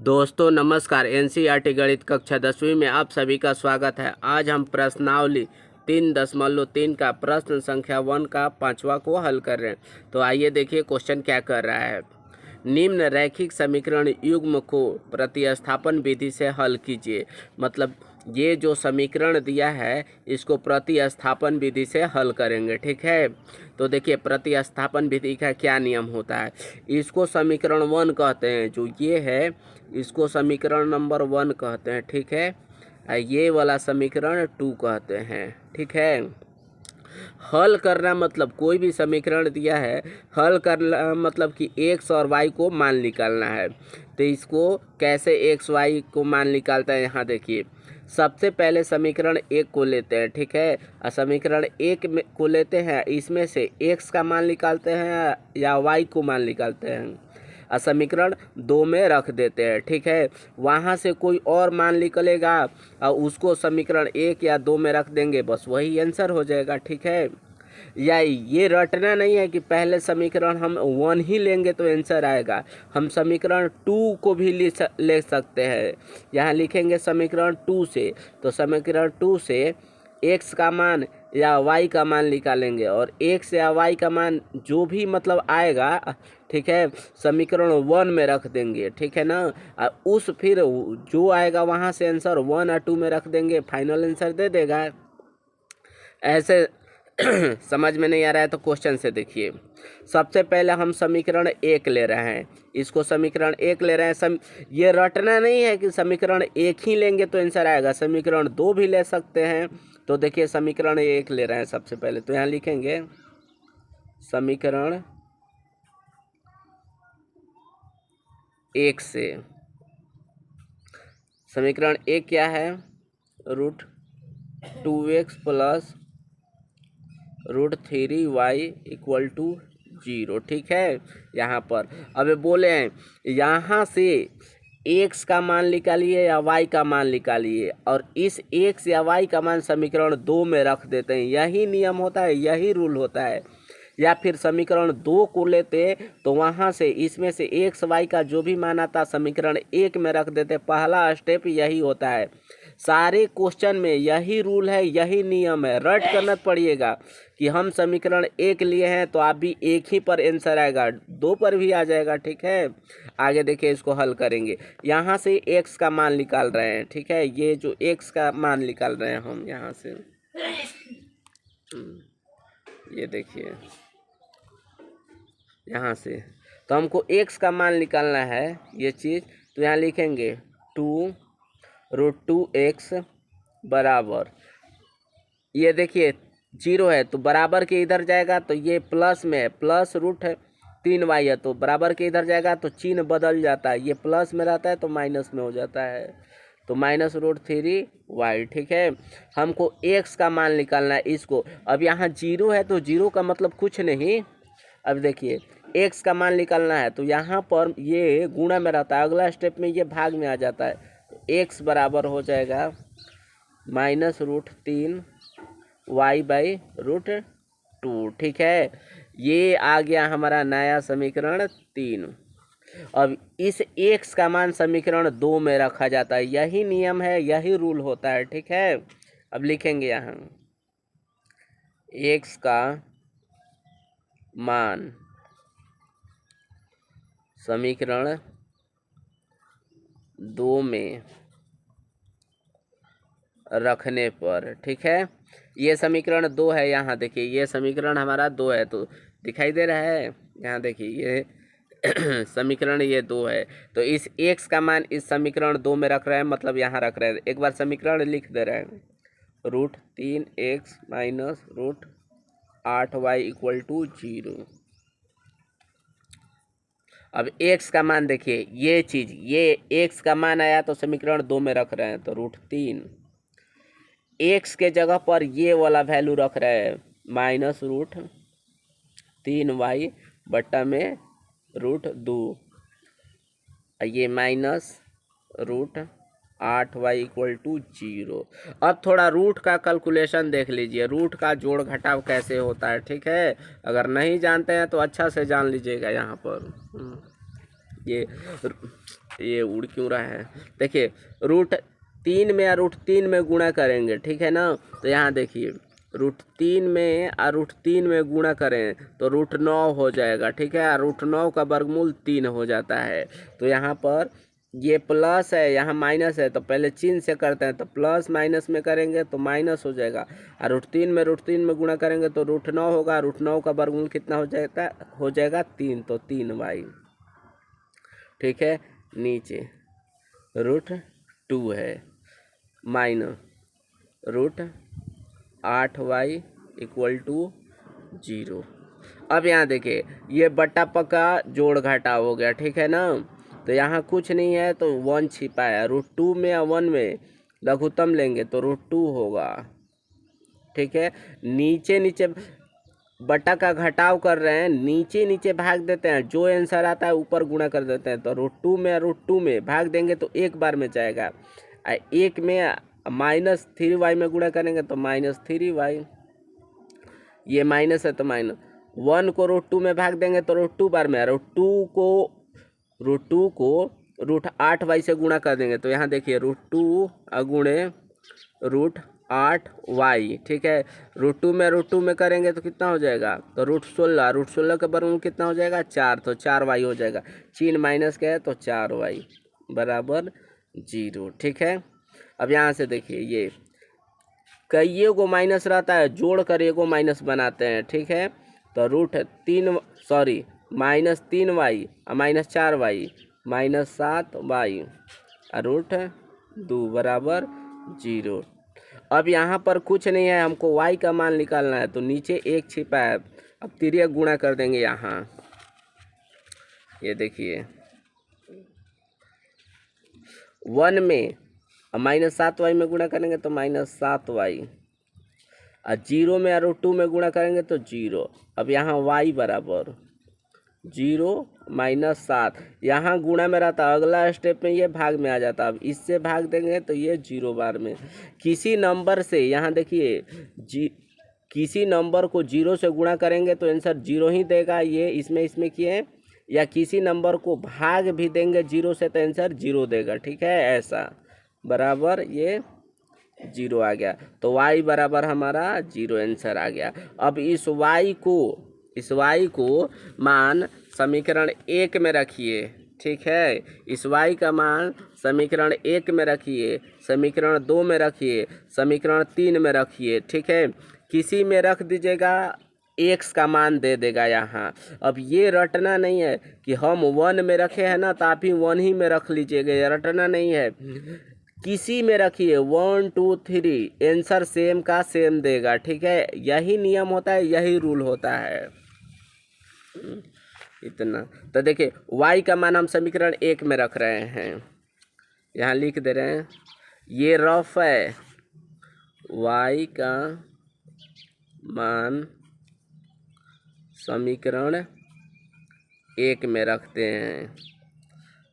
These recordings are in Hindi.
दोस्तों नमस्कार। एनसीईआरटी गणित कक्षा 10वीं में आप सभी का स्वागत है। आज हम प्रश्नावली 3.3 का प्रश्न संख्या 1 का 5वां को हल कर रहे हैं। तो आइए देखिए क्वेश्चन क्या कर रहा है। निम्न रैखिक समीकरण युग्म को प्रतिस्थापन विधि से हल कीजिए। मतलब ये जो समीकरण दिया है इसको प्रतिस्थापन विधि से हल करेंगे, ठीक है। तो देखिए प्रतिस्थापन विधि का क्या नियम होता है। इसको समीकरण 1 कहते हैं, जो ये है इसको समीकरण नंबर 1 कहते हैं, ठीक है। ये वाला समीकरण 2 कहते हैं, ठीक है। हल करना मतलब कोई भी समीकरण दिया है, हल करना मतलब कि एक्स और वाई को मान निकालना है। तो इसको कैसे एक्स वाई को मान निकालते हैं, यहाँ देखिए। सबसे पहले समीकरण 1 को लेते हैं, ठीक है। और समीकरण 1 में को लेते हैं, इसमें से एक्स का मान निकालते हैं या वाई को मान निकालते हैं, और समीकरण 2 में रख देते हैं, ठीक है। वहाँ से कोई और मान निकलेगा और उसको समीकरण 1 या 2 में रख देंगे, बस वही आंसर हो जाएगा, ठीक है। या ये रटना नहीं है कि पहले समीकरण हम 1 ही लेंगे तो आंसर आएगा। हम समीकरण 2 को भी ले सकते हैं। यहाँ लिखेंगे समीकरण 2 से, तो समीकरण 2 से एक्स का मान या वाई का मान निकालेंगे, और एक्स या वाई का मान जो भी मतलब आएगा, ठीक है, समीकरण 1 में रख देंगे, ठीक है ना। और उस फिर जो आएगा वहाँ से आंसर 1 और 2 में रख देंगे, फाइनल आंसर दे देगा। ऐसे समझ में नहीं आ रहा है तो क्वेश्चन से देखिए। सबसे पहले हम समीकरण 1 ले रहे हैं, इसको समीकरण 1 ले रहे हैं। ये रटना नहीं है कि समीकरण 1 ही लेंगे तो आंसर आएगा, समीकरण 2 भी ले सकते हैं। तो देखिए समीकरण 1 ले रहे हैं सबसे पहले, तो यहाँ लिखेंगे समीकरण 1 से। समीकरण 1 क्या है, √2x प्लस √3y = 0, ठीक है। यहाँ पर अब बोले हैं यहाँ से x का मान निकालिए या y का मान निकालिए, और इस x या y का मान समीकरण 2 में रख देते हैं। यही नियम होता है, यही रूल होता है। या फिर समीकरण 2 को लेते तो वहाँ से इसमें से एक्स वाई का जो भी मान आता समीकरण 1 में रख देते। पहला स्टेप यही होता है, सारे क्वेश्चन में यही रूल है, यही नियम है। रट करना पड़िएगा कि हम समीकरण 1 लिए हैं तो आप भी 1 ही पर आंसर आएगा, 2 पर भी आ जाएगा, ठीक है। आगे देखिए इसको हल करेंगे। यहाँ से x का मान निकाल रहे हैं, ठीक है। ये जो x का मान निकाल रहे हैं हम यहाँ से, ये देखिए यहाँ से, तो हमको x का मान निकालना है ये चीज़। तो यहाँ लिखेंगे 2√2x बराबर, ये देखिए 0 है तो बराबर के इधर जाएगा, तो ये प्लस में है, प्लस √3y है तो बराबर के इधर जाएगा तो चिन्ह बदल जाता है, ये प्लस में रहता है तो माइनस में हो जाता है, तो -√3y, ठीक है। हमको x का मान निकालना है इसको। अब यहाँ 0 है तो 0 का मतलब कुछ नहीं। अब देखिए x का मान निकालना है तो यहाँ पर ये गुणा में रहता है, अगला स्टेप में ये भाग में आ जाता है, तो x बराबर हो जाएगा -√3y/√2, ठीक है। ये आ गया हमारा नया समीकरण 3। अब इस x का मान समीकरण 2 में रखा जाता है, यही नियम है, यही रूल होता है, ठीक है। अब लिखेंगे यहाँ x का मान समीकरण 2 में रखने पर, ठीक है। ये समीकरण 2 है, यहाँ देखिए ये समीकरण हमारा 2 है, तो दिखाई दे रहा है, यहाँ देखिए ये समीकरण ये 2 है। तो इस x का मान इस समीकरण 2 में रख रहे हैं, मतलब यहाँ रख रहे हैं। एक बार समीकरण लिख दे रहे हैं, √3x - √8y = 0। अब x का मान देखिए, ये चीज़, ये x का मान आया तो समीकरण 2 में रख रहे हैं, तो √3, x के जगह पर ये वाला वैल्यू रख रहे हैं -√3y बट्टा में √2, ये -√8y = 0। अब थोड़ा रूट का कैलकुलेशन देख लीजिए, रूट का जोड़ घटाव कैसे होता है, ठीक है। अगर नहीं जानते हैं तो अच्छा से जान लीजिएगा यहाँ पर। ये ये उड़ क्यों रहा है? देखिए √3 में या √3 में गुणा करेंगे, ठीक है ना। तो यहाँ देखिए √3 में और √3 में गुणा करें तो √9 हो जाएगा, ठीक है। √9 का वर्गमूल 3 हो जाता है। तो यहाँ पर ये प्लस है, यहाँ माइनस है, तो पहले चिन्ह से करते हैं। तो प्लस माइनस में करेंगे तो माइनस हो जाएगा, और √3 में गुणा करेंगे तो √9 होगा। √9 का वर्गमूल कितना हो जाएगा 3, तो 3y, ठीक है। नीचे √2 है माइनस √8y = 0। अब यहाँ देखिए ये बट्टा पक्का जोड़ घटा हो गया, ठीक है ना। तो यहाँ कुछ नहीं है तो 1 छिपा है। √2 में या 1 में लघुत्तम लेंगे तो √2 होगा, ठीक है। नीचे नीचे बटा का घटाव कर रहे हैं, नीचे नीचे भाग देते हैं, जो आंसर आता है ऊपर गुणा कर देते हैं। तो √2 में भाग देंगे तो एक बार में जाएगा। 1 में -3y में गुणा करेंगे तो -3y, ये माइनस है तो माइनस। 1 को √2 में भाग देंगे तो √2 बार में, √2 को √8y से गुणा कर देंगे तो यहाँ देखिए √2 गुणे √8y, ठीक है। √2 में करेंगे तो कितना हो जाएगा, तो √16 के वर्गमूल कितना हो जाएगा 4, तो 4y हो जाएगा। चिन्ह माइनस का है तो 4y = 0, ठीक है। अब यहाँ से देखिए ये कई को माइनस रहता है, जोड़ कर एगो माइनस बनाते हैं, ठीक है। तो -3y और -4y -7y √2 = 0। अब यहाँ पर कुछ नहीं है, हमको y का मान निकालना है। तो नीचे 1 छिपा है, अब तिर्यक गुणा कर देंगे यहाँ। ये देखिए 1 में -7y में गुणा करेंगे तो -7y, और 0 में √2 में गुणा करेंगे तो 0। अब यहाँ y = 0 - 7, यहाँ गुणा में रहता, अगला स्टेप में ये भाग में आ जाता। अब इससे भाग देंगे तो ये 0 बार में। किसी नंबर से, यहाँ देखिए किसी नंबर को 0 से गुणा करेंगे तो आंसर 0 ही देगा, ये इसमें किए। या किसी नंबर को भाग भी देंगे 0 से तो आंसर 0 देगा, ठीक है। ऐसा बराबर ये 0 आ गया, तो y बराबर हमारा 0 आंसर आ गया। अब इस y को मान समीकरण 1 में रखिए, ठीक है। इस y का मान समीकरण 1 में रखिए, समीकरण 2 में रखिए, समीकरण 3 में रखिए, ठीक है। किसी में रख दीजिएगा, x का मान दे देगा यहाँ। अब ये रटना नहीं है कि हम 1 में रखे हैं ना तो आप ही 1 ही में रख लीजिएगा, ये रटना नहीं है। किसी में रखिए 1 2 3, आंसर सेम का सेम देगा, ठीक है। यही नियम होता है, यही रूल होता है। इतना तो देखिए y का मान हम समीकरण 1 में रख रहे हैं, यहाँ लिख दे रहे हैं। ये रफ है, y का मान समीकरण 1 में रखते हैं।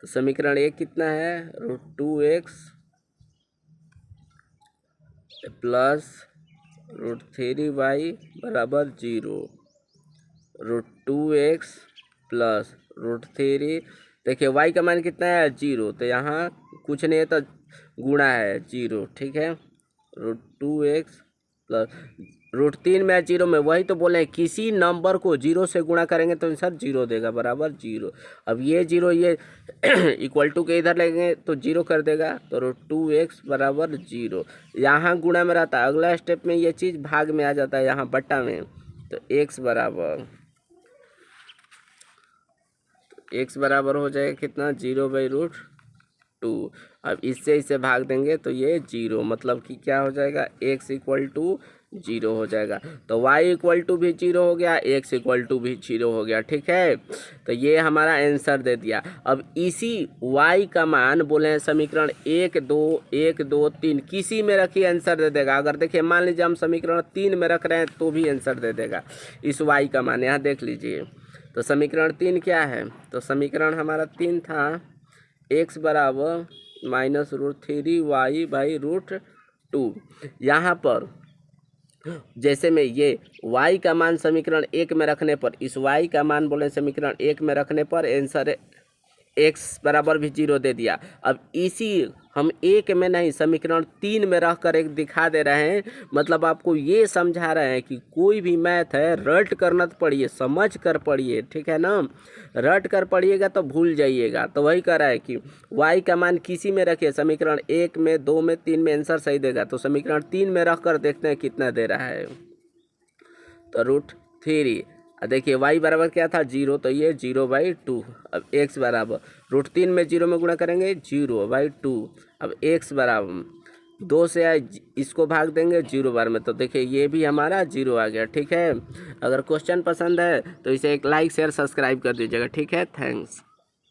तो समीकरण 1 कितना है, √2x + √3y = 0। √2x + √3, देखिए y का मान कितना है 0, तो यहाँ कुछ नहीं है तो गुणा है 0, ठीक है। √2x + √3 में 0 में, वही तो बोले किसी नंबर को 0 से गुणा करेंगे तो आंसर 0 देगा, बराबर 0। अब ये 0 ये = के इधर लेंगे तो 0 कर देगा, तो √2x = 0। यहाँ गुणा में रहता है, अगला स्टेप में ये चीज़ भाग में आ जाता है, यहाँ बट्टा में। तो x बराबर हो जाएगा कितना, 0/√2। अब इससे इसे भाग देंगे तो ये 0, मतलब कि क्या हो जाएगा, x = 0 हो जाएगा। तो y = भी 0 हो गया, x = भी 0 हो गया, ठीक है। तो ये हमारा आंसर दे दिया। अब इसी y का मान बोले हैं समीकरण 1 2 3, किसी में रखिए आंसर दे देगा। अगर देखिए मान लीजिए हम समीकरण 3 में रख रहे हैं तो भी आंसर दे देगा इस y का मान, यहाँ देख लीजिए। तो समीकरण 3 क्या है, तो समीकरण हमारा 3 था x = -√3y/√2। यहाँ पर जैसे में ये y का मान समीकरण 1 में रखने पर, इस y का मान बोले समीकरण 1 में रखने पर आंसर एक्स बराबर भी 0 दे दिया। अब इसी हम एक में नहीं समीकरण 3 में रख कर एक दिखा दे रहे हैं, मतलब आपको ये समझा रहे हैं कि कोई भी मैथ है रट कर मत पढ़िए, समझ कर पढ़िए, ठीक है ना। रट कर पढ़िएगा तो भूल जाइएगा। तो वही कह रहा है कि y का मान किसी में रखिए, समीकरण 1 में, 2 में, 3 में आंसर सही देगा। तो समीकरण 3 में रख कर देखते हैं कितना दे रहा है। तो √3, देखिए y बराबर क्या था 0, तो ये 0/2। अब x बराबर √3 में 0 में गुणा करेंगे 0/2। अब x बराबर 2 से इसको भाग देंगे 0 बार में, तो देखिए ये भी हमारा 0 आ गया। ठीक है, अगर क्वेश्चन पसंद है तो इसे एक लाइक शेयर सब्सक्राइब कर दीजिएगा। ठीक है, थैंक्स।